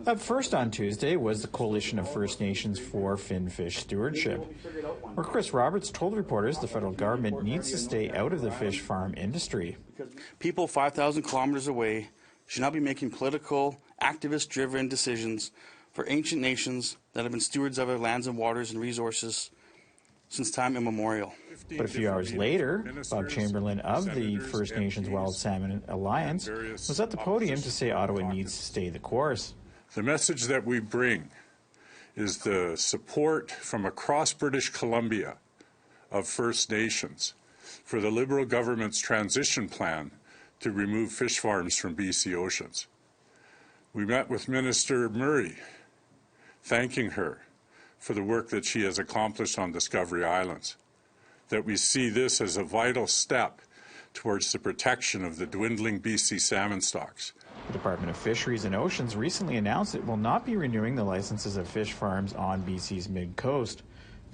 Up first on Tuesday was the Coalition of First Nations for Finfish Stewardship, where Chris Roberts told reporters the federal government needs to stay out of the fish farm industry. People 5,000 kilometers away should not be making political, activist-driven decisions for ancient nations that have been stewards of their lands and waters and resources since time immemorial. But a few hours later, Bob Chamberlain of the First Nations Wild Salmon Alliance was at the podium to say Ottawa needs to stay the course. The message that we bring is the support from across British Columbia of First Nations for the Liberal government's transition plan to remove fish farms from BC oceans. We met with Minister Murray, thanking her for the work that she has accomplished on Discovery Islands, that we see this as a vital step towards the protection of the dwindling BC salmon stocks. The Department of Fisheries and Oceans recently announced it will not be renewing the licenses of fish farms on BC's mid-coast,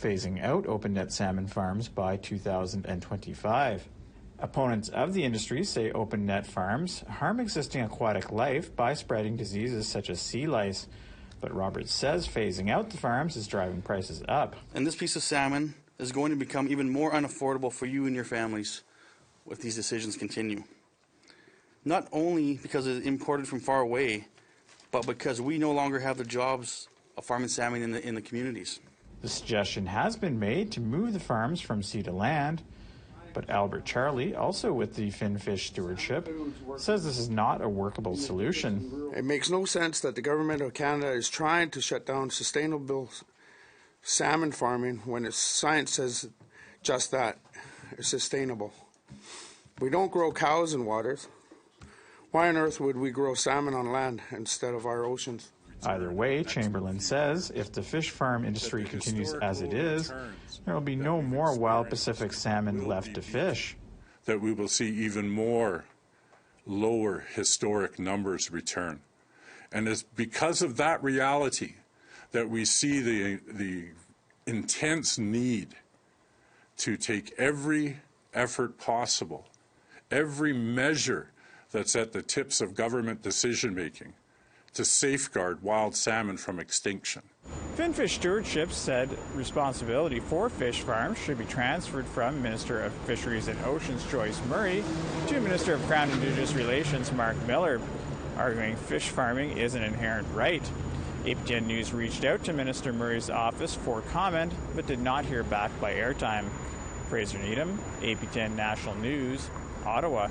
phasing out open-net salmon farms by 2025. Opponents of the industry say open-net farms harm existing aquatic life by spreading diseases such as sea lice, but Roberts says phasing out the farms is driving prices up. And this piece of salmon is going to become even more unaffordable for you and your families if these decisions continue. Not only because it's imported from far away, but because we no longer have the jobs of farming salmon in the communities. The suggestion has been made to move the farms from sea to land, but Albert Charlie, also with the Finfish Stewardship, says this is not a workable solution. It makes no sense that the Government of Canada is trying to shut down sustainable salmon farming when its science says just that, it's sustainable. We don't grow cows in waters. Why on earth would we grow salmon on land instead of our oceans? Either way, Chamberlain says if the fish farm industry continues as it is, there will be no more wild Pacific salmon left to fish. That we will see even more lower historic numbers return. And it's because of that reality that we see the intense need to take every effort possible, every measure that's at the tips of government decision-making to safeguard wild salmon from extinction. Finfish Stewardship said responsibility for fish farms should be transferred from Minister of Fisheries and Oceans Joyce Murray to Minister of Crown Indigenous Relations Mark Miller, arguing fish farming is an inherent right. APTN News reached out to Minister Murray's office for comment, but did not hear back by airtime. Fraser Needham, APTN National News, Ottawa.